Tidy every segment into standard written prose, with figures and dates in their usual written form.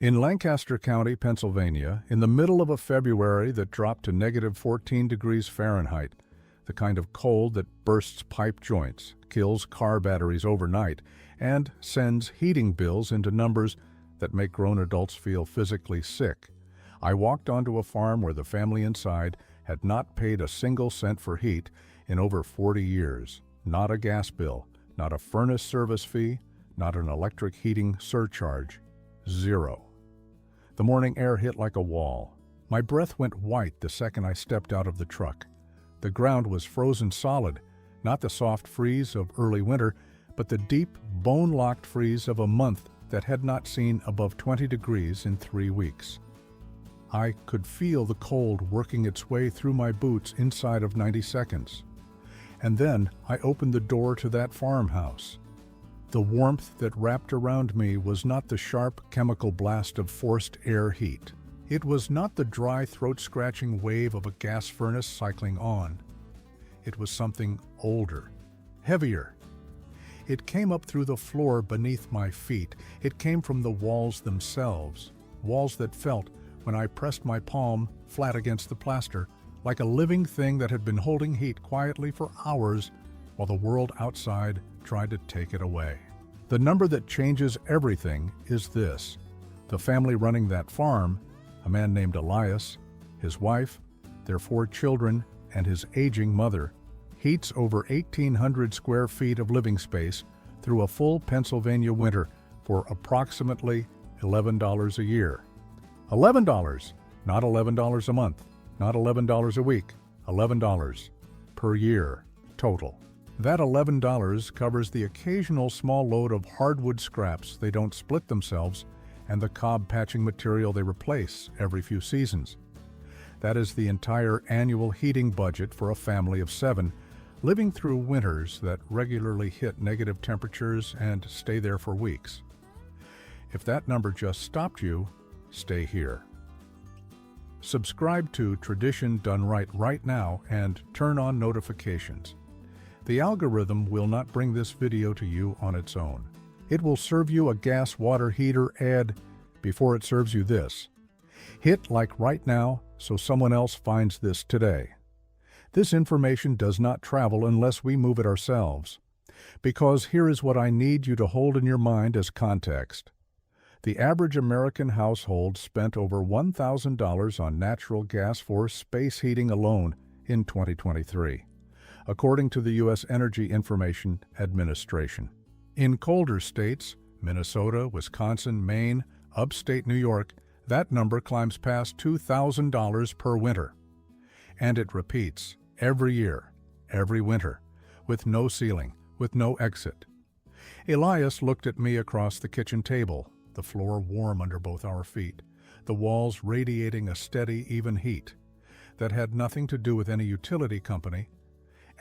In Lancaster County, Pennsylvania, in the middle of a February that dropped to negative 14 degrees Fahrenheit, the kind of cold that bursts pipe joints, kills car batteries overnight, and sends heating bills into numbers that make grown adults feel physically sick, I walked onto a farm where the family inside had not paid a single cent for heat in over 40 years. Not a gas bill, not a furnace service fee, not an electric heating surcharge. Zero. The morning air hit like a wall. My breath went white the second I stepped out of the truck. The ground was frozen solid, not the soft freeze of early winter, but the deep, bone-locked freeze of a month that had not seen above 20 degrees in 3 weeks. I could feel the cold working its way through my boots inside of 90 seconds. And then I opened the door to that farmhouse. The warmth that wrapped around me was not the sharp chemical blast of forced air heat. It was not the dry, throat-scratching wave of a gas furnace cycling on. It was something older, heavier. It came up through the floor beneath my feet. It came from the walls themselves, walls that felt, when I pressed my palm flat against the plaster, like a living thing that had been holding heat quietly for hours while the world outside tried to take it away. The number that changes everything is this. The family running that farm, a man named Elias, his wife, their 4 children, and his aging mother, heats over 1,800 square feet of living space through a full Pennsylvania winter for approximately $11 a year. $11, not $11 a month, not $11 a week, $11 per year total. That $11 covers the occasional small load of hardwood scraps they don't split themselves and the cob patching material they replace every few seasons. That is the entire annual heating budget for a family of 7, living through winters that regularly hit negative temperatures and stay there for weeks. If that number just stopped you, stay here. Subscribe to Tradition Done right now and turn on notifications. The algorithm will not bring this video to you on its own. It will serve you a gas water heater ad before it serves you this. Hit like right now so someone else finds this today. This information does not travel unless we move it ourselves. Because here is what I need you to hold in your mind as context. The average American household spent over $1,000 on natural gas for space heating alone in 2023, according to the U.S. Energy Information Administration. In colder states, Minnesota, Wisconsin, Maine, upstate New York, that number climbs past $2,000 per winter. And it repeats every year, every winter, with no ceiling, with no exit. Elias looked at me across the kitchen table, the floor warm under both our feet, the walls radiating a steady, even heat that had nothing to do with any utility company,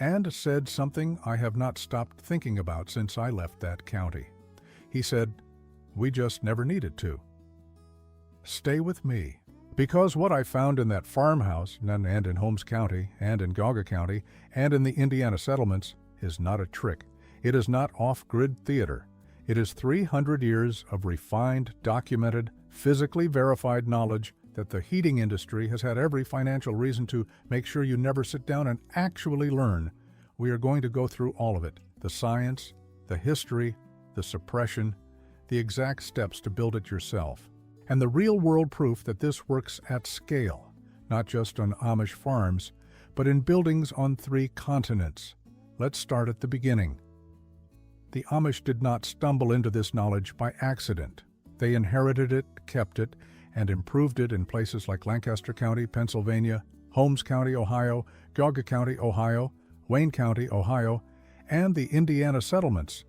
and said something I have not stopped thinking about since I left that county. He said, "We just never needed to." Stay with me, because what I found in that farmhouse, and in Holmes County, and in Geauga County, and in the Indiana settlements, is not a trick. It is not off-grid theater. It is 300 years of refined, documented, physically verified knowledge that the heating industry has had every financial reason to make sure you never sit down and actually learn. We are going to go through all of it, the science, the history, the suppression, the exact steps to build it yourself, and the real-world proof that this works at scale, not just on Amish farms, but in buildings on 3 continents. Let's start at the beginning. The Amish did not stumble into this knowledge by accident. They inherited it, kept it, and improved it in places like Lancaster County, Pennsylvania, Holmes County, Ohio, Geauga County, Ohio, Wayne County, Ohio, and the Indiana settlements,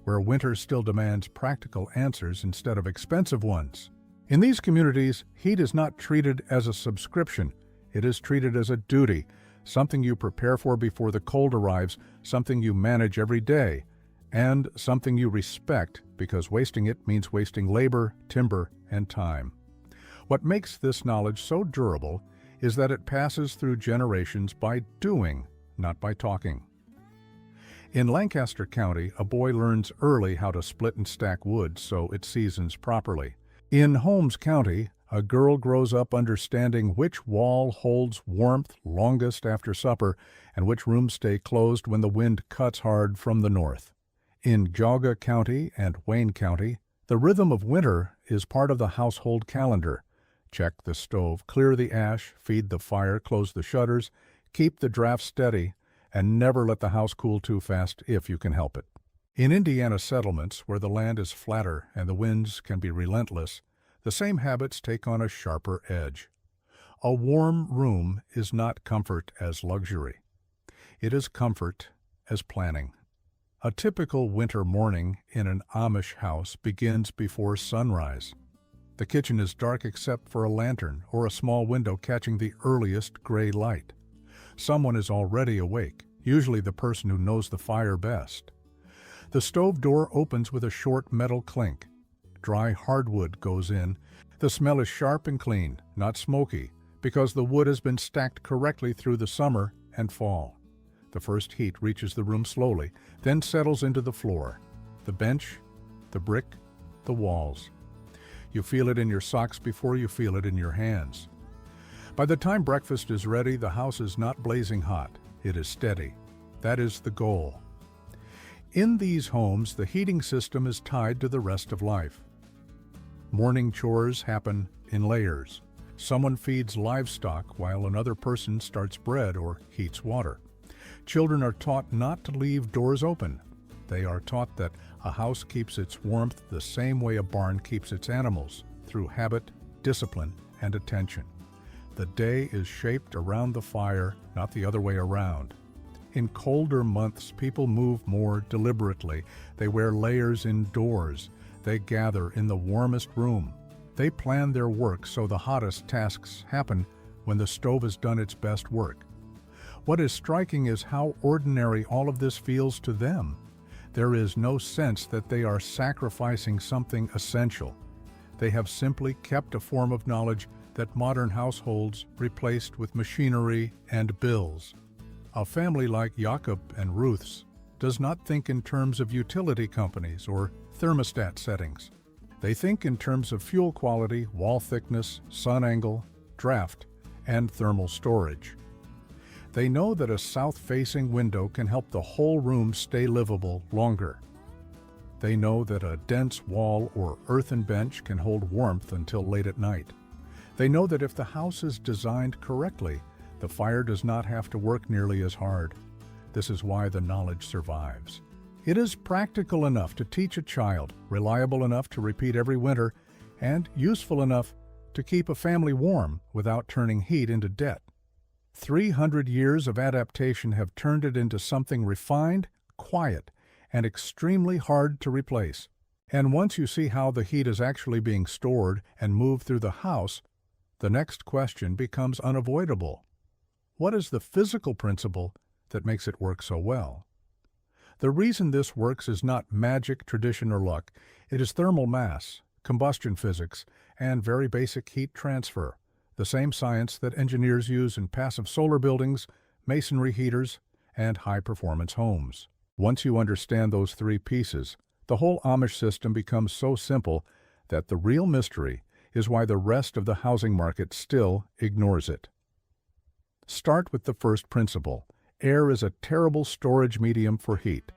where winter still demands practical answers instead of expensive ones. In these communities, heat is not treated as a subscription. It is treated as a duty, something you prepare for before the cold arrives, something you manage every day, and something you respect because wasting it means wasting labor, timber, and time. What makes this knowledge so durable is that it passes through generations by doing, not by talking. In Lancaster County, a boy learns early how to split and stack wood so it seasons properly. In Holmes County, a girl grows up understanding which wall holds warmth longest after supper and which rooms stay closed when the wind cuts hard from the north. In Geauga County and Wayne County, the rhythm of winter is part of the household calendar. Check the stove, clear the ash, feed the fire, close the shutters, keep the draft steady, and never let the house cool too fast if you can help it. In Indiana settlements, where the land is flatter and the winds can be relentless, the same habits take on a sharper edge. A warm room is not comfort as luxury. It is comfort as planning. A typical winter morning in an Amish house begins before sunrise. The kitchen is dark except for a lantern or a small window catching the earliest gray light. Someone is already awake, usually the person who knows the fire best. The stove door opens with a short metal clink. Dry hardwood goes in. The smell is sharp and clean, not smoky, because the wood has been stacked correctly through the summer and fall. The first heat reaches the room slowly, then settles into the floor, the bench, the brick, the walls. You feel it in your socks before you feel it in your hands. By the time breakfast is ready, the house is not blazing hot. It is steady. That is the goal. In these homes, the heating system is tied to the rest of life. Morning chores happen in layers. Someone feeds livestock while another person starts bread or heats water. Children are taught not to leave doors open. They are taught that a house keeps its warmth the same way a barn keeps its animals, through habit, discipline, and attention. The day is shaped around the fire, not the other way around. In colder months, people move more deliberately. They wear layers indoors. They gather in the warmest room. They plan their work so the hottest tasks happen when the stove has done its best work. What is striking is how ordinary all of this feels to them. There is no sense that they are sacrificing something essential. They have simply kept a form of knowledge that modern households replaced with machinery and bills. A family like Jakob and Ruth's does not think in terms of utility companies or thermostat settings. They think in terms of fuel quality, wall thickness, sun angle, draft, and thermal storage. They know that a south-facing window can help the whole room stay livable longer. They know that a dense wall or earthen bench can hold warmth until late at night. They know that if the house is designed correctly, the fire does not have to work nearly as hard. This is why the knowledge survives. It is practical enough to teach a child, reliable enough to repeat every winter, and useful enough to keep a family warm without turning heat into debt. 300 years of adaptation have turned it into something refined, quiet, and extremely hard to replace. And once you see how the heat is actually being stored and moved through the house, the next question becomes unavoidable. What is the physical principle that makes it work so well? The reason this works is not magic, tradition, or luck. It is thermal mass, combustion physics, and very basic heat transfer, the same science that engineers use in passive solar buildings, masonry heaters, and high-performance homes. Once you understand those three pieces, the whole Amish system becomes so simple that the real mystery is why the rest of the housing market still ignores it. Start with the first principle. Air is a terrible storage medium for heat.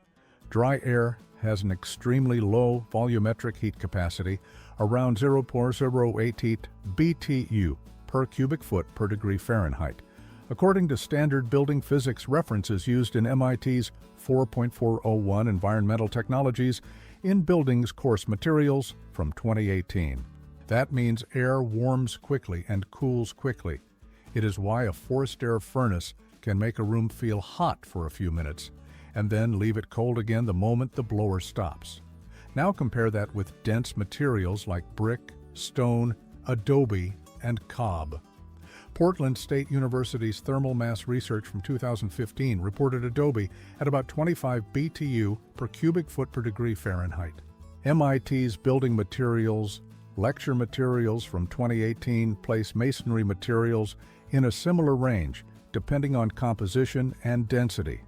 Dry air has an extremely low volumetric heat capacity, around 0.088 BTU per cubic foot per degree Fahrenheit, according to standard building physics references used in MIT's 4.401 Environmental Technologies in Buildings Course Materials from 2018. That means air warms quickly and cools quickly. It is why a forced air furnace can make a room feel hot for a few minutes, and then leave it cold again the moment the blower stops. Now compare that with dense materials like brick, stone, adobe, and cob. Portland State University's thermal mass research from 2015 reported adobe at about 25 BTU per cubic foot per degree Fahrenheit. MIT's building materials lecture materials from 2018 place masonry materials in a similar range, depending on composition and density.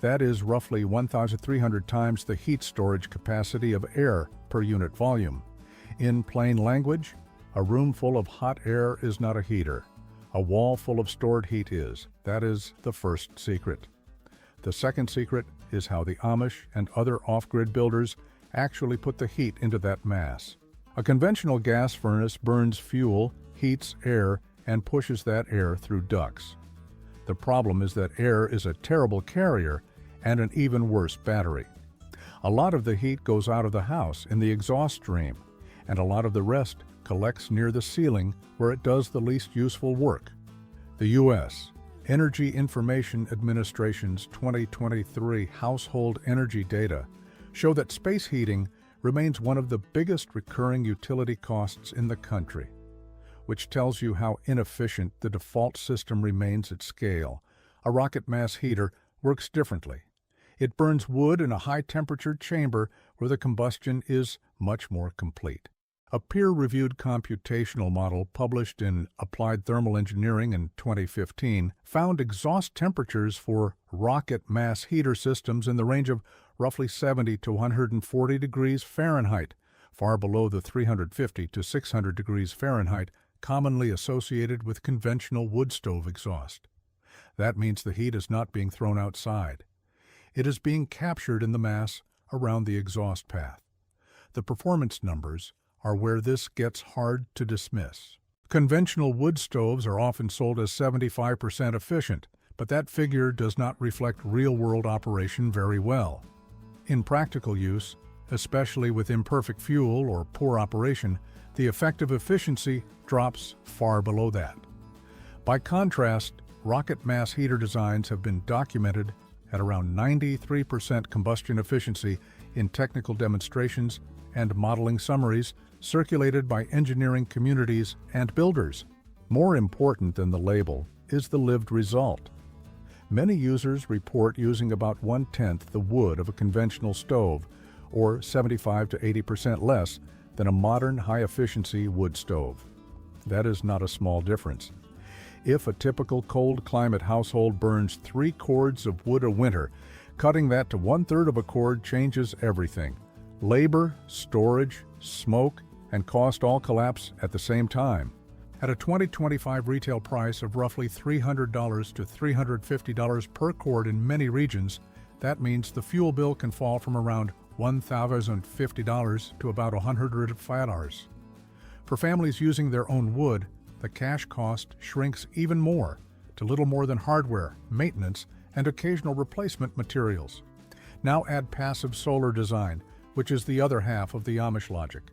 That is roughly 1,300 times the heat storage capacity of air per unit volume. In plain language, a room full of hot air is not a heater. A wall full of stored heat is. That is the first secret. The second secret is how the Amish and other off-grid builders actually put the heat into that mass. A conventional gas furnace burns fuel, heats air, and pushes that air through ducts. The problem is that air is a terrible carrier and an even worse battery. A lot of the heat goes out of the house in the exhaust stream, and a lot of the rest collects near the ceiling where it does the least useful work. The U.S. Energy Information Administration's 2023 household energy data show that space heating remains one of the biggest recurring utility costs in the country, which tells you how inefficient the default system remains at scale. A rocket mass heater works differently. It burns wood in a high-temperature chamber where the combustion is much more complete. A peer-reviewed computational model published in Applied Thermal Engineering in 2015 found exhaust temperatures for rocket mass heater systems in the range of roughly 70 to 140 degrees Fahrenheit, far below the 350 to 600 degrees Fahrenheit commonly associated with conventional wood stove exhaust. That means the heat is not being thrown outside. It is being captured in the mass around the exhaust path. The performance numbers are where this gets hard to dismiss. Conventional wood stoves are often sold as 75% efficient, but that figure does not reflect real-world operation very well. In practical use, especially with imperfect fuel or poor operation, the effective efficiency drops far below that. By contrast, rocket mass heater designs have been documented at around 93% combustion efficiency in technical demonstrations and modeling summaries circulated by engineering communities and builders. More important than the label is the lived result. Many users report using about 1/10 the wood of a conventional stove, or 75 to 80% less than a modern high-efficiency wood stove. That is not a small difference. If a typical cold climate household burns 3 cords of wood a winter, cutting that to 1/3 of a cord changes everything. Labor, storage, smoke, and cost all collapse at the same time. At a 2025 retail price of roughly $300 to $350 per cord in many regions, that means the fuel bill can fall from around $1,050 to about $105. For families using their own wood, the cash cost shrinks even more to little more than hardware, maintenance, and occasional replacement materials. Now add passive solar design, which is the other half of the Amish logic.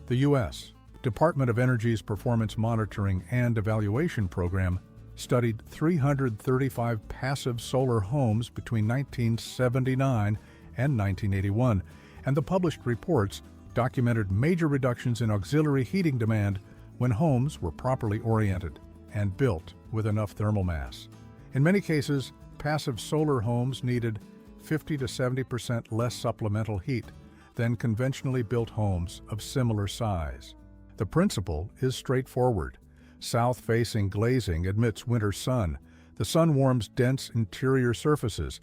The U.S. Department of Energy's Performance Monitoring and Evaluation Program studied 335 passive solar homes between 1979 and 1981, and the published reports documented major reductions in auxiliary heating demand when homes were properly oriented and built with enough thermal mass. In many cases, passive solar homes needed 50 to 70% less supplemental heat than conventionally built homes of similar size. The principle is straightforward. South-facing glazing admits winter sun. The sun warms dense interior surfaces,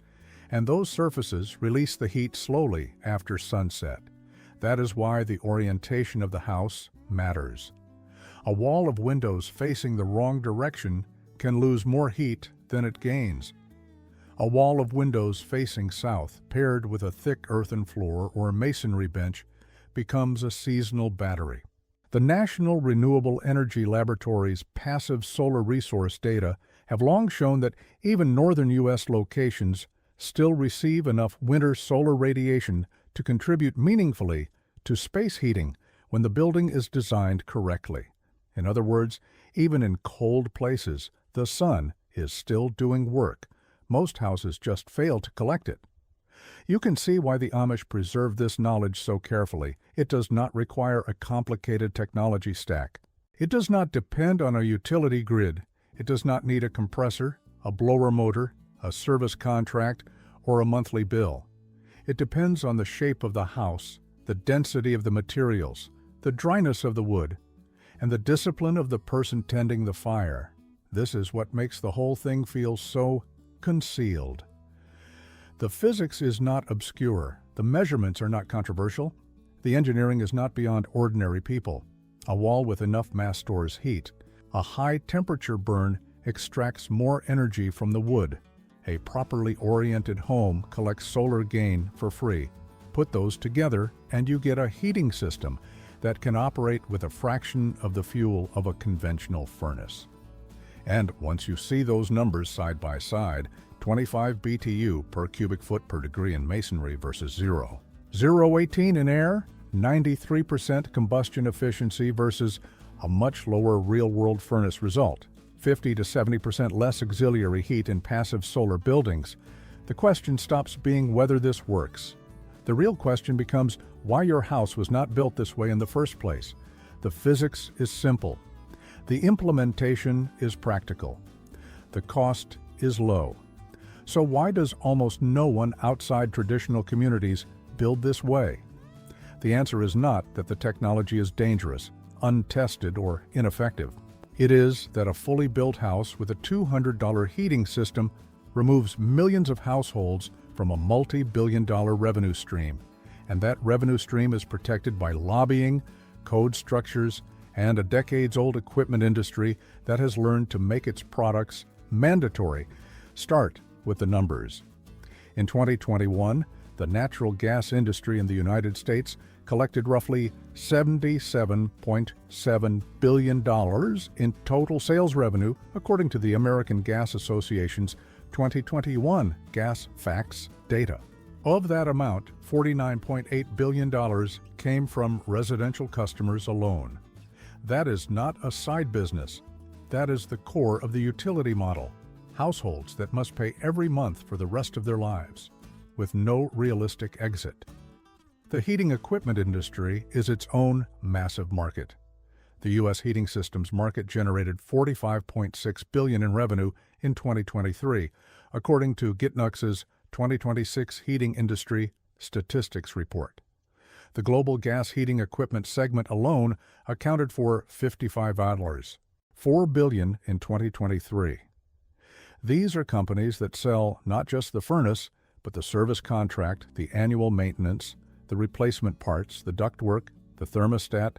and those surfaces release the heat slowly after sunset. That is why the orientation of the house matters. A wall of windows facing the wrong direction can lose more heat than it gains. A wall of windows facing south, paired with a thick earthen floor or masonry bench, becomes a seasonal battery. The National Renewable Energy Laboratory's passive solar resource data have long shown that even northern U.S. locations still receive enough winter solar radiation to contribute meaningfully to space heating when the building is designed correctly. In other words, even in cold places, the sun is still doing work. Most houses just fail to collect it. You can see why the Amish preserve this knowledge so carefully. It does not require a complicated technology stack. It does not depend on a utility grid. It does not need a compressor, a blower motor, a service contract, or a monthly bill. It depends on the shape of the house, the density of the materials, the dryness of the wood, and the discipline of the person tending the fire. This is what makes the whole thing feel so concealed. The physics is not obscure. The measurements are not controversial. The engineering is not beyond ordinary people. A wall with enough mass stores heat. A high-temperature burn extracts more energy from the wood. A properly oriented home collects solar gain for free. Put those together and you get a heating system that can operate with a fraction of the fuel of a conventional furnace. And once you see those numbers side by side, 25 BTU per cubic foot per degree in masonry versus 0.18 in air, 93% combustion efficiency versus a much lower real-world furnace result, 50 to 70% less auxiliary heat in passive solar buildings, the question stops being whether this works. The real question becomes why your house was not built this way in the first place. The physics is simple. The implementation is practical. The cost is low. So why does almost no one outside traditional communities build this way? The answer is not that the technology is dangerous, untested, or ineffective. It is that a fully built house with a $200 heating system removes millions of households from a multi-billion-dollar revenue stream, and that revenue stream is protected by lobbying, code structures, and a decades-old equipment industry that has learned to make its products mandatory. Start with the numbers. In 2021, the natural gas industry in the United States collected roughly $77.7 billion in total sales revenue, according to the American Gas Association's 2021 Gas Facts data. Of that amount, $49.8 billion came from residential customers alone. That is not a side business. That is the core of the utility model. Households that must pay every month for the rest of their lives, with no realistic exit. The heating equipment industry is its own massive market. The U.S. heating systems market generated $45.6 billion in revenue in 2023, according to Gitnux's 2026 Heating Industry Statistics Report. The global gas heating equipment segment alone accounted for $55, $4 billion in 2023. These are companies that sell not just the furnace, but the service contract, the annual maintenance, the replacement parts, the ductwork, the thermostat,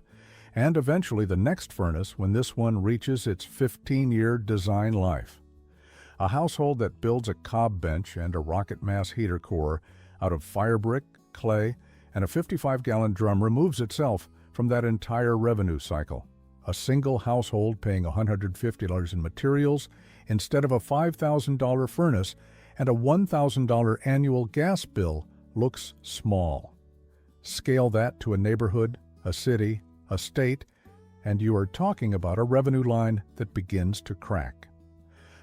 and eventually the next furnace when this one reaches its 15-year design life. A household that builds a cob bench and a rocket mass heater core out of fire brick, clay, and a 55-gallon drum removes itself from that entire revenue cycle. A single household paying $150 in materials instead of a $5,000 furnace and a $1,000 annual gas bill looks small. Scale that to a neighborhood, a city, a state, and you are talking about a revenue line that begins to crack.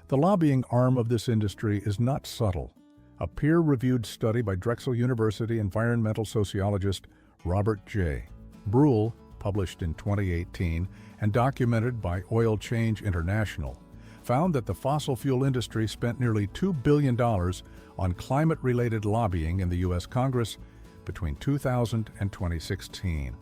The lobbying arm of this industry is not subtle. A peer-reviewed study by Drexel University environmental sociologist Robert J. Bruhl, published in 2018 and documented by Oil Change International, found that the fossil fuel industry spent nearly $2 billion on climate-related lobbying in the U.S. Congress between 2000 and 2016.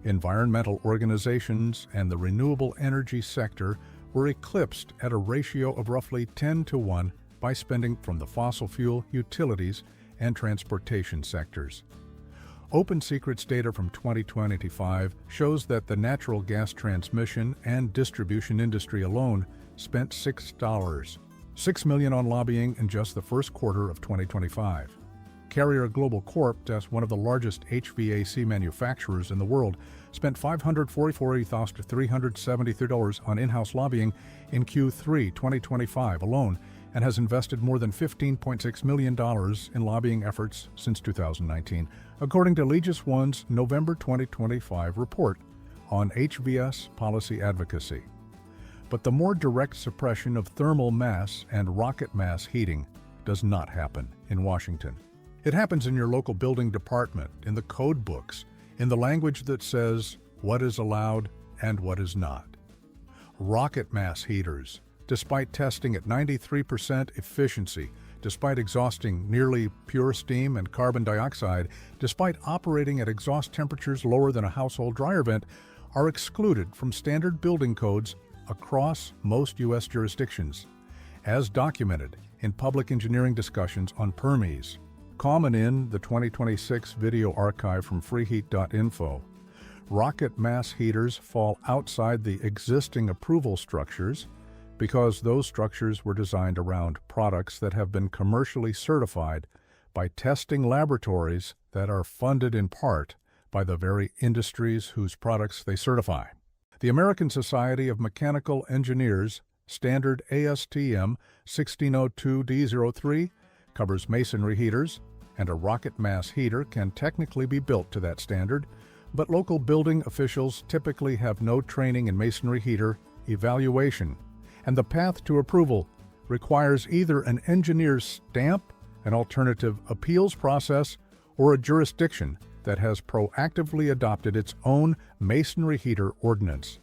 Environmental organizations and the renewable energy sector were eclipsed at a ratio of roughly 10-to-1 by spending from the fossil fuel, utilities, and transportation sectors. Open Secrets data from 2025 shows that the natural gas transmission and distribution industry alone spent $6 million on lobbying in just the first quarter of 2025. Carrier Global Corp, as one of the largest HVAC manufacturers in the world, spent $544,373 on in-house lobbying in Q3 2025 alone and has invested more than $15.6 million in lobbying efforts since 2019, according to Legis One's November 2025 report on HVS policy advocacy. But the more direct suppression of thermal mass and rocket mass heating does not happen in Washington. It happens in your local building department, in the code books, in the language that says what is allowed and what is not. Rocket mass heaters, despite testing at 93% efficiency, despite exhausting nearly pure steam and carbon dioxide, despite operating at exhaust temperatures lower than a household dryer vent, are excluded from standard building codes across most U.S. jurisdictions, as documented in public engineering discussions on permis. common in the 2026 video archive from freeheat.info. Rocket mass heaters fall outside the existing approval structures because those structures were designed around products that have been commercially certified by testing laboratories that are funded in part by the very industries whose products they certify. The American Society of Mechanical Engineers standard ASTM 1602D03 covers masonry heaters, and a rocket mass heater can technically be built to that standard, but local building officials typically have no training in masonry heater evaluation, and the path to approval requires either an engineer's stamp, an alternative appeals process, or a jurisdiction that has proactively adopted its own masonry heater ordinance.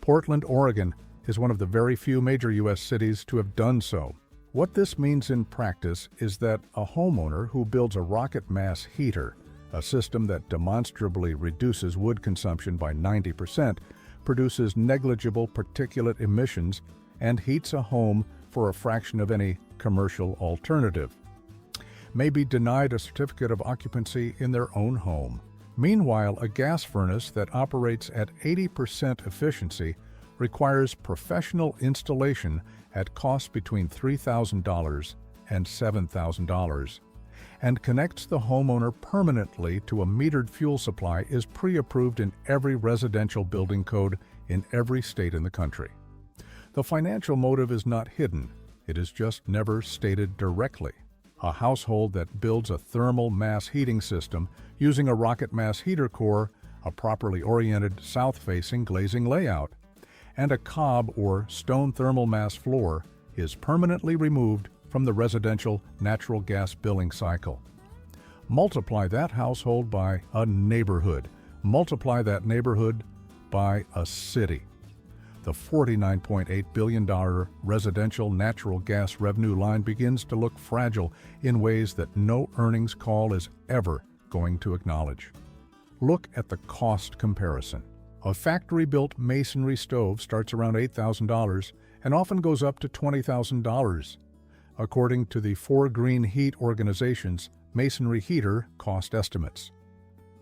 Portland, Oregon is one of the very few major U.S. cities to have done so. What this means in practice is that a homeowner who builds a rocket mass heater, a system that demonstrably reduces wood consumption by 90%, produces negligible particulate emissions, and heats a home for a fraction of any commercial alternative, may be denied a certificate of occupancy in their own home. Meanwhile, a gas furnace that operates at 80% efficiency requires professional installation at costs between $3,000 and $7,000, and connects the homeowner permanently to a metered fuel supply is pre-approved in every residential building code in every state in the country. The financial motive is not hidden, it is just never stated directly. A household that builds a thermal mass heating system using a rocket mass heater core, a properly oriented south-facing glazing layout, and a cob or stone thermal mass floor is permanently removed from the residential natural gas billing cycle. Multiply that household by a neighborhood. Multiply that neighborhood by a city. The $49.8 billion residential natural gas revenue line begins to look fragile in ways that no earnings call is ever going to acknowledge. Look at the cost comparison. A factory-built masonry stove starts around $8,000 and often goes up to $20,000. According to the 4 Green Heat organization's masonry heater cost estimates.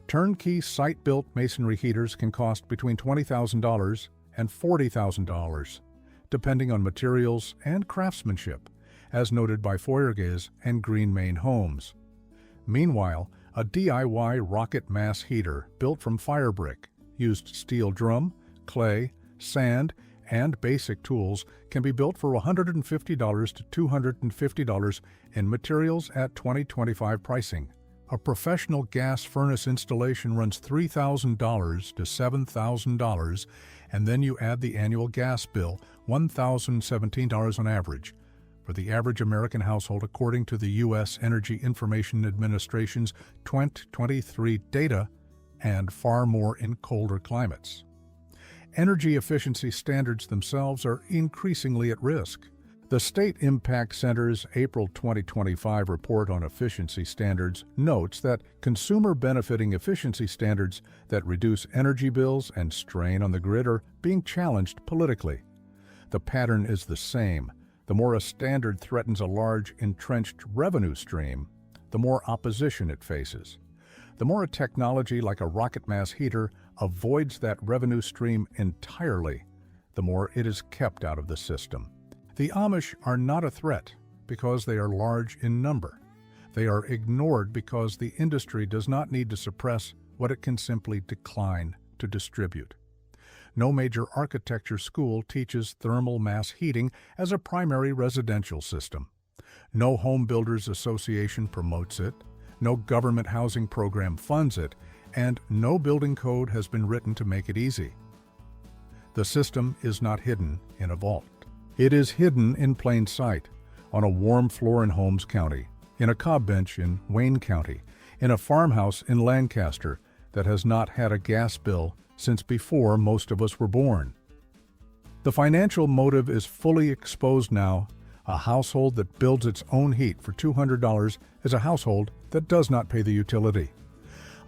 Turnkey site-built masonry heaters can cost between $20,000 and $40,000, depending on materials and craftsmanship, as noted by Feuerges and Green Main Homes. Meanwhile, a DIY rocket mass heater built from fire brick, used steel drum, clay, sand, and basic tools can be built for $150 to $250 in materials at 2025 pricing. A professional gas furnace installation runs $3,000 to $7,000, and then you add the annual gas bill, $1,017 on average, for the average American household according to the U.S. Energy Information Administration's 2023 data, and far more in colder climates. Energy efficiency standards themselves are increasingly at risk. The State Impact Center's April 2025 report on efficiency standards notes that consumer-benefiting efficiency standards that reduce energy bills and strain on the grid are being challenged politically. The pattern is the same. The more a standard threatens a large, entrenched revenue stream, the more opposition it faces. The more a technology like a rocket mass heater avoids that revenue stream entirely, the more it is kept out of the system. The Amish are not a threat because they are large in number. They are ignored because the industry does not need to suppress what it can simply decline to distribute. No major architecture school teaches thermal mass heating as a primary residential system. No home builders association promotes it. No government housing program funds it, and no building code has been written to make it easy. The system is not hidden in a vault. It is hidden in plain sight, on a warm floor in Holmes County, in a cob bench in Wayne County, in a farmhouse in Lancaster that has not had a gas bill since before most of us were born. The financial motive is fully exposed now. A household that builds its own heat for $200 is a household that does not pay the utility.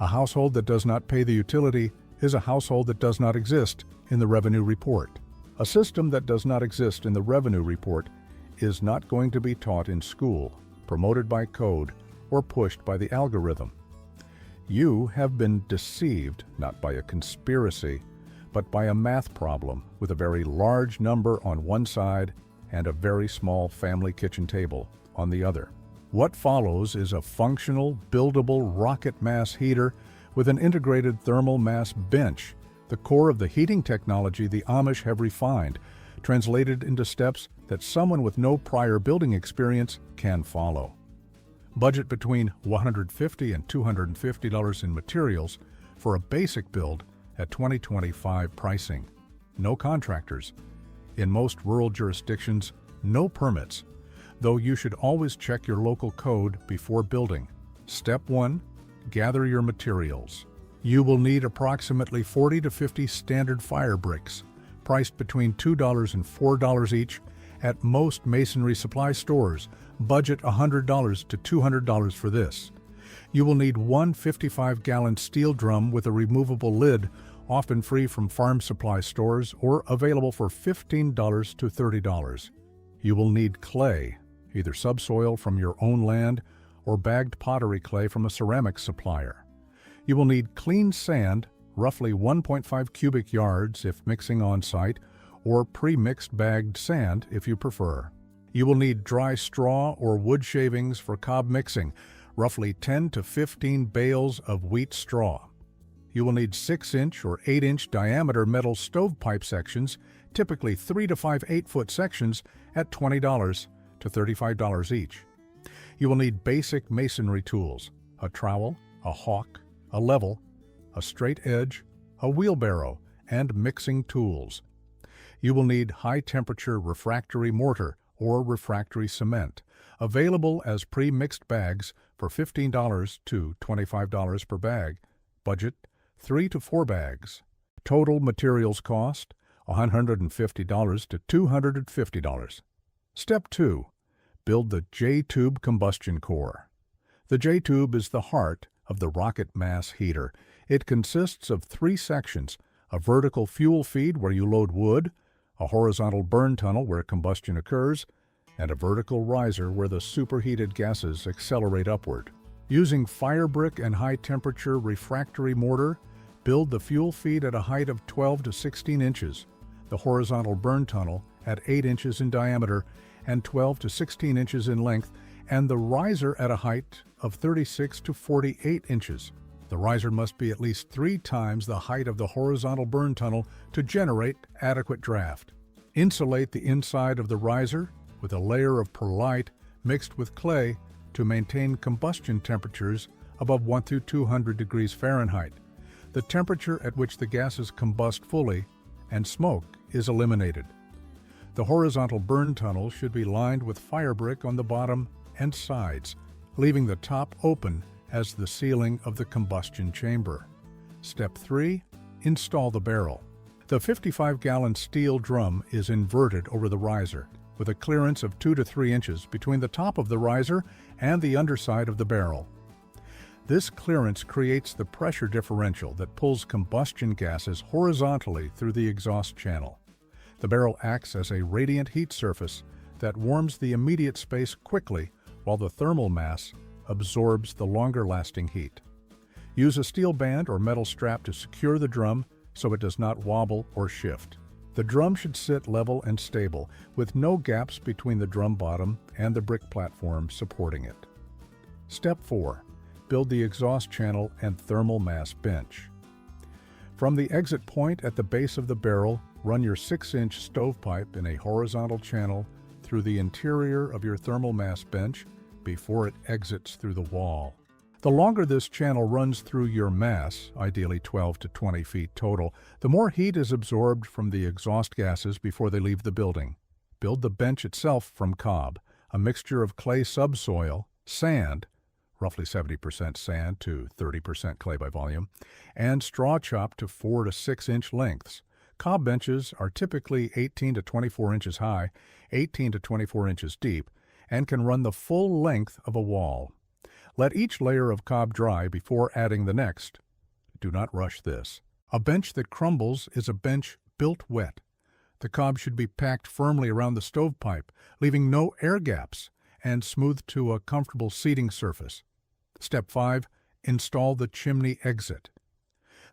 A household that does not pay the utility is a household that does not exist in the revenue report. A system that does not exist in the revenue report is not going to be taught in school, promoted by code, or pushed by the algorithm. You have been deceived not by a conspiracy, but by a math problem with a very large number on one side and a very small family kitchen table on the other. What follows is a functional, buildable rocket mass heater with an integrated thermal mass bench, the core of the heating technology the Amish have refined, translated into steps that someone with no prior building experience can follow. Budget between $150 and $250 in materials for a basic build at 2025 pricing. No contractors. In most rural jurisdictions, no permits, though you should always check your local code before building. Step 1. Gather your materials. You will need approximately 40 to 50 standard fire bricks, priced between $2 and $4 each at most masonry supply stores. Budget $100 to $200 for this. You will need one 55-gallon steel drum with a removable lid, often free from farm supply stores or available for $15 to $30. You will need clay, either subsoil from your own land or bagged pottery clay from a ceramics supplier. You will need clean sand, roughly 1.5 cubic yards if mixing on-site, or pre-mixed bagged sand if you prefer. You will need dry straw or wood shavings for cob mixing, roughly 10 to 15 bales of wheat straw. You will need 6-inch or 8-inch diameter metal stovepipe sections, typically 3 to 5 8-foot sections at $20 to $35 each. You will need basic masonry tools, a trowel, a hawk, a level, a straight edge, a wheelbarrow, and mixing tools. You will need high-temperature refractory mortar or refractory cement, available as pre-mixed bags for $15 to $25 per bag. Budget 3 to 4 bags. Total materials cost $150 to $250. Step 2. Build the J-tube combustion core. The J-tube is the heart of the rocket mass heater. It consists of 3 sections: a vertical fuel feed where you load wood, a horizontal burn tunnel where combustion occurs, and a vertical riser where the superheated gases accelerate upward. Using fire brick and high-temperature refractory mortar, build the fuel feed at a height of 12 to 16 inches, the horizontal burn tunnel at 8 inches in diameter and 12 to 16 inches in length, and the riser at a height of 36 to 48 inches. The riser must be at least 3 times the height of the horizontal burn tunnel to generate adequate draft. Insulate the inside of the riser with a layer of perlite mixed with clay to maintain combustion temperatures above 1 through 200 degrees Fahrenheit, the temperature at which the gases combust fully and smoke is eliminated. The horizontal burn tunnel should be lined with fire brick on the bottom and sides, leaving the top open as the ceiling of the combustion chamber. Step 3. Install the barrel. The 55-gallon steel drum is inverted over the riser, with a clearance of 2 to 3 inches between the top of the riser and the underside of the barrel. This clearance creates the pressure differential that pulls combustion gases horizontally through the exhaust channel. The barrel acts as a radiant heat surface that warms the immediate space quickly while the thermal mass absorbs the longer-lasting heat. Use a steel band or metal strap to secure the drum so it does not wobble or shift. The drum should sit level and stable, with no gaps between the drum bottom and the brick platform supporting it. Step 4. Build the exhaust channel and thermal mass bench. From the exit point at the base of the barrel, run your 6-inch stovepipe in a horizontal channel through the interior of your thermal mass bench before it exits through the wall. The longer this channel runs through your mass, ideally 12 to 20 feet total, the more heat is absorbed from the exhaust gases before they leave the building. Build the bench itself from cob, a mixture of clay subsoil, sand, roughly 70% sand to 30% clay by volume, and straw chopped to 4 to 6 inch lengths. Cob benches are typically 18 to 24 inches high, 18 to 24 inches deep, and can run the full length of a wall. Let each layer of cob dry before adding the next. Do not rush this. A bench that crumbles is a bench built wet. The cob should be packed firmly around the stovepipe, leaving no air gaps, and smoothed to a comfortable seating surface. Step 5. Install the chimney exit.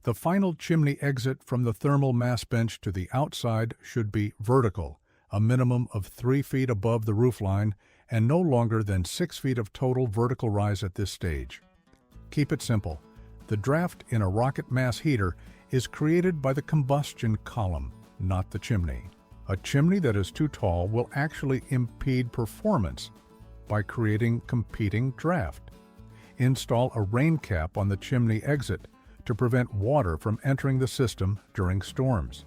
The final chimney exit from the thermal mass bench to the outside should be vertical, a minimum of 3 feet above the roofline, and no longer than 6 feet of total vertical rise at this stage. Keep it simple. The draft in a rocket mass heater is created by the combustion column, not the chimney. A chimney that is too tall will actually impede performance by creating competing draft. Install a rain cap on the chimney exit to prevent water from entering the system during storms.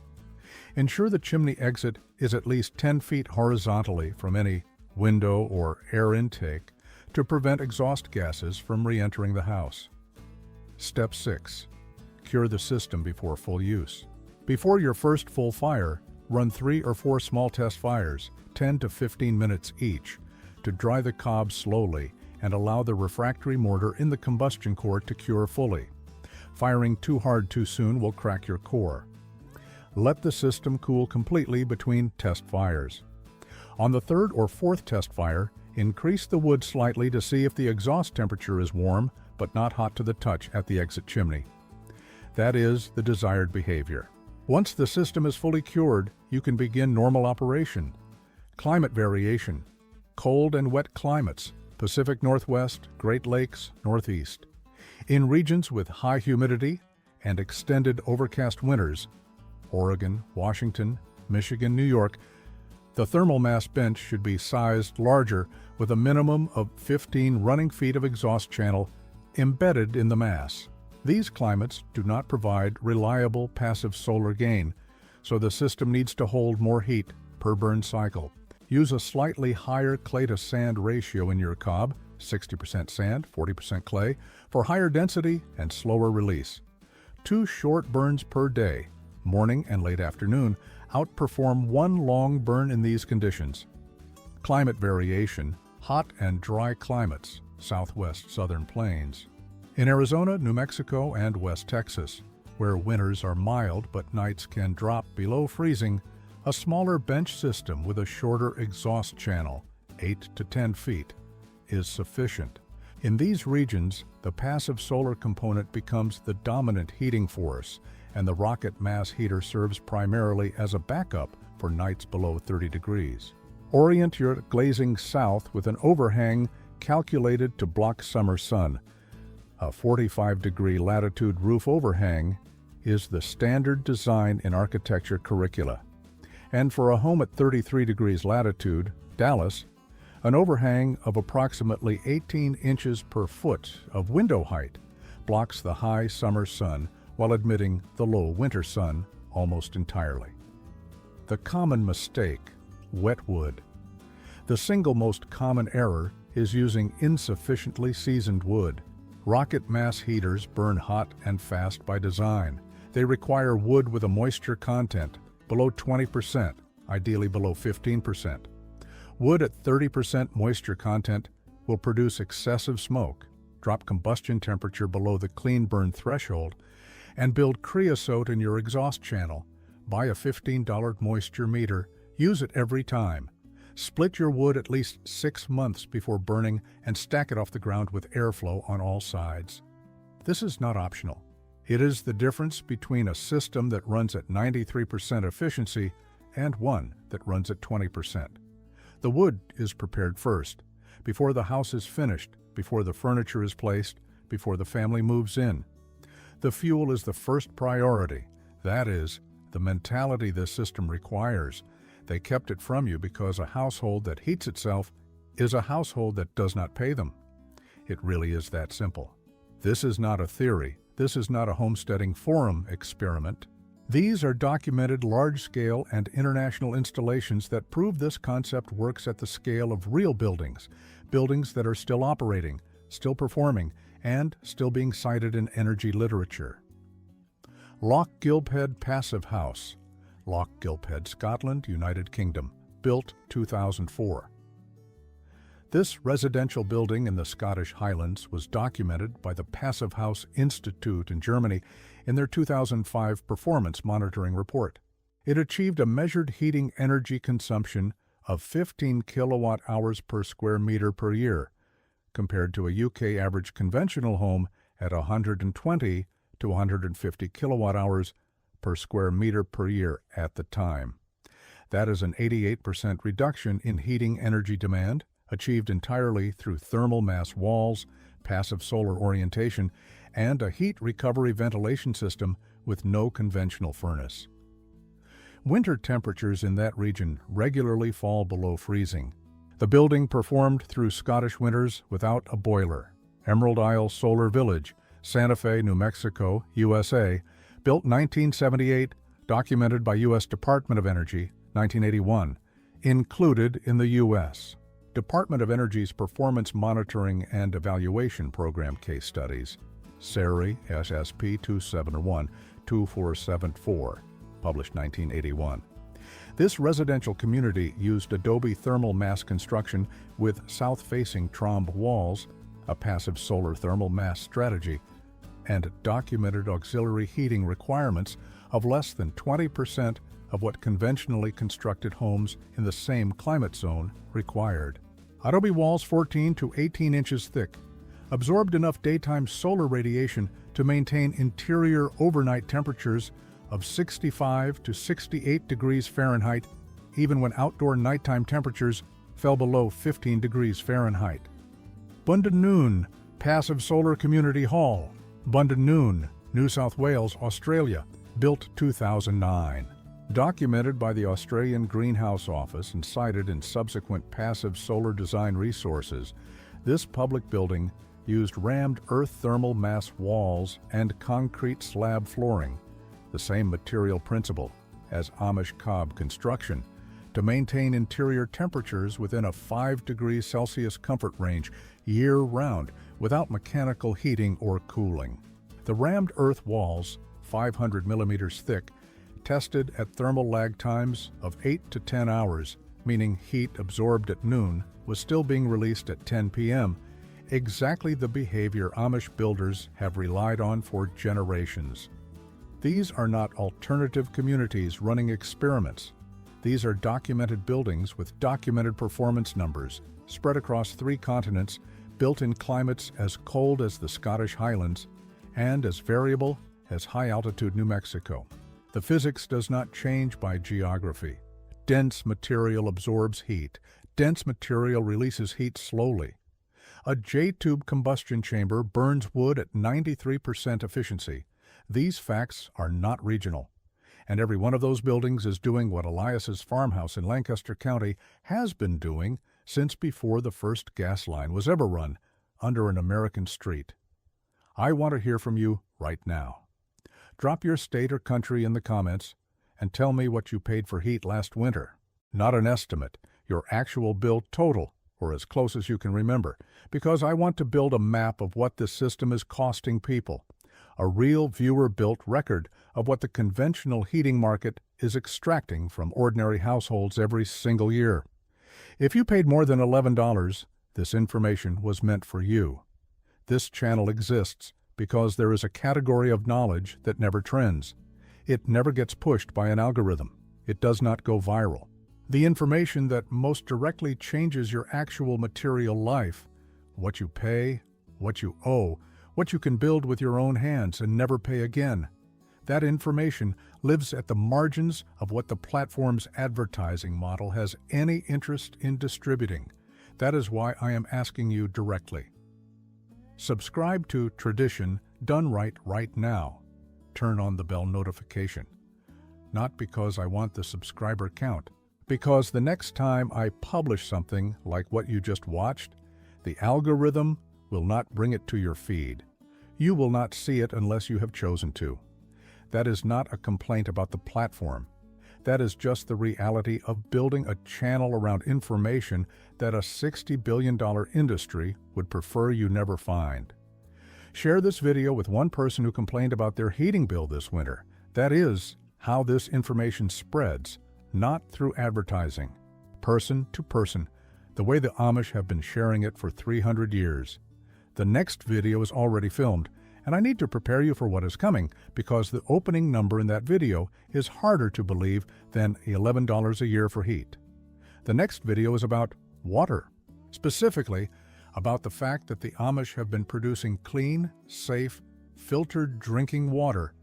Ensure the chimney exit is at least 10 feet horizontally from any window or air intake to prevent exhaust gases from re-entering the house. Step 6. Cure the system before full use. Before your first full fire, run 3 or 4 small test fires, 10 to 15 minutes each, to dry the cob slowly and allow the refractory mortar in the combustion core to cure fully. Firing too hard too soon will crack your core. Let the system cool completely between test fires. On the 3rd or 4th test fire, increase the wood slightly to see if the exhaust temperature is warm but not hot to the touch at the exit chimney. That is the desired behavior. Once the system is fully cured, you can begin normal operation. Climate variation. Cold and wet climates, Pacific Northwest, Great Lakes, Northeast. In regions with high humidity and extended overcast winters, Oregon, Washington, Michigan, New York, the thermal mass bench should be sized larger with a minimum of 15 running feet of exhaust channel embedded in the mass. These climates do not provide reliable passive solar gain, so the system needs to hold more heat per burn cycle. Use a slightly higher clay to sand ratio in your cob, 60% sand, 40% clay, for higher density and slower release. 2 short burns per day, morning and late afternoon, outperform 1 long burn in these conditions. Climate variation, hot and dry climates, southwest southern plains. In Arizona, New Mexico, and West Texas, where winters are mild but nights can drop below freezing, a smaller bench system with a shorter exhaust channel, 8 to 10 feet, is sufficient. In these regions, the passive solar component becomes the dominant heating force, and the rocket mass heater serves primarily as a backup for nights below 30 degrees. Orient your glazing south with an overhang calculated to block summer sun. A 45-degree latitude roof overhang is the standard design in architecture curricula. And for a home at 33 degrees latitude, Dallas, an overhang of approximately 18 inches per foot of window height blocks the high summer sun while admitting the low winter sun almost entirely. The common mistake: wet wood. The single most common error is using insufficiently seasoned wood. Rocket mass heaters burn hot and fast by design. They require wood with a moisture content below 20%, ideally below 15%. Wood at 30% moisture content will produce excessive smoke, drop combustion temperature below the clean burn threshold, and build creosote in your exhaust channel. Buy a $15 moisture meter. Use it every time. Split your wood at least 6 months before burning and stack it off the ground with airflow on all sides. This is not optional. It is the difference between a system that runs at 93% efficiency and one that runs at 20%. The wood is prepared first, before the house is finished, before the furniture is placed, before the family moves in. The fuel is the first priority. That is, the mentality this system requires. They kept it from you because a household that heats itself is a household that does not pay them. It really is that simple. This is not a theory. This is not a homesteading forum experiment. These are documented large-scale and international installations that prove this concept works at the scale of real buildings, buildings that are still operating, still performing, and still being cited in energy literature. Loch Gilphead Passive House, Loch Gilphead, Scotland, United Kingdom, built 2004. This residential building in the Scottish Highlands was documented by the Passive House Institute in Germany in their 2005 performance monitoring report. It achieved a measured heating energy consumption of 15 kilowatt hours per square meter per year, compared to a UK average conventional home at 120 to 150 kilowatt hours per square meter per year at the time. That is an 88% reduction in heating energy demand, achieved entirely through thermal mass walls, passive solar orientation, and a heat recovery ventilation system with no conventional furnace. Winter temperatures in that region regularly fall below freezing. The building performed through Scottish winters without a boiler. Emerald Isle Solar Village, Santa Fe, New Mexico, USA, built 1978, documented by U.S. Department of Energy, 1981, included in the U.S. Department of Energy's Performance Monitoring and Evaluation Program case studies, SERI SSP 271-2474, published 1981. This residential community used Adobe thermal mass construction with south-facing trombe walls, a passive solar thermal mass strategy, and documented auxiliary heating requirements of less than 20% of what conventionally constructed homes in the same climate zone required. Adobe walls 14 to 18 inches thick absorbed enough daytime solar radiation to maintain interior overnight temperatures of 65 to 68 degrees Fahrenheit, even when outdoor nighttime temperatures fell below 15 degrees Fahrenheit. Bundanoon Passive Solar Community Hall, Bundanoon, New South Wales, Australia, built 2009. Documented by the Australian Greenhouse Office and cited in subsequent passive solar design resources, this public building used rammed earth thermal mass walls and concrete slab flooring, the same material principle as Amish cob construction, to maintain interior temperatures within a 5 degrees Celsius comfort range year-round without mechanical heating or cooling. The rammed earth walls, 500 millimeters thick, tested at thermal lag times of 8 to 10 hours, meaning heat absorbed at noon was still being released at 10 p.m., exactly the behavior Amish builders have relied on for generations. These are not alternative communities running experiments. These are documented buildings with documented performance numbers spread across 3 continents, built in climates as cold as the Scottish Highlands and as variable as high-altitude New Mexico. The physics does not change by geography. Dense material absorbs heat. Dense material releases heat slowly. A J-tube combustion chamber burns wood at 93% efficiency. These facts are not regional, and every one of those buildings is doing what Elias's farmhouse in Lancaster County has been doing since before the first gas line was ever run under an American street. I want to hear from you right now. Drop your state or country in the comments and tell me what you paid for heat last winter. Not an estimate, your actual bill total, or as close as you can remember, because I want to build a map of what this system is costing people. A real viewer-built record of what the conventional heating market is extracting from ordinary households every single year. If you paid more than $11, this information was meant for you. This channel exists because there is a category of knowledge that never trends. It never gets pushed by an algorithm. It does not go viral. The information that most directly changes your actual material life, what you pay, what you owe, what you can build with your own hands and never pay again. That information lives at the margins of what the platform's advertising model has any interest in distributing. That is why I am asking you directly. Subscribe to Tradition Done right now. Turn on the bell notification. Not because I want the subscriber count, because the next time I publish something like what you just watched, the algorithm will not bring it to your feed. You will not see it unless you have chosen to. That is not a complaint about the platform. That is just the reality of building a channel around information that a $60 billion industry would prefer you never find. Share this video with one person who complained about their heating bill this winter. That is how this information spreads, not through advertising. Person to person, the way the Amish have been sharing it for 300 years. The next video is already filmed, and I need to prepare you for what is coming because the opening number in that video is harder to believe than $11 a year for heat. The next video is about water. Specifically, about the fact that the Amish have been producing clean, safe, filtered drinking water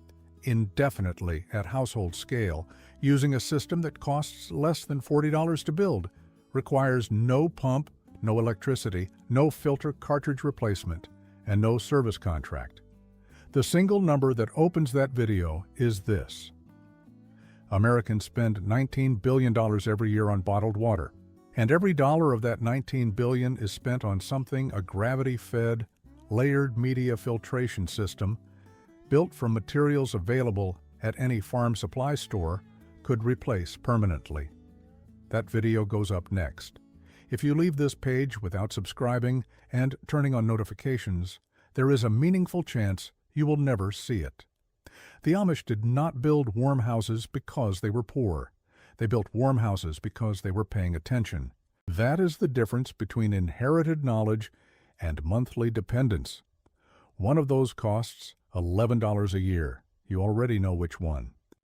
indefinitely at household scale, using a system that costs less than $40 to build, requires no pump, no electricity, no filter cartridge replacement, and no service contract. The single number that opens that video is this. Americans spend $19 billion every year on bottled water, and every dollar of that $19 billion is spent on something a gravity-fed, layered media filtration system built from materials available at any farm supply store could replace permanently. That video goes up next. If you leave this page without subscribing and turning on notifications, there is a meaningful chance you will never see it. The Amish did not build warm houses because they were poor. They built warm houses because they were paying attention. That is the difference between inherited knowledge and monthly dependence. One of those costs $11 a year. You already know which one.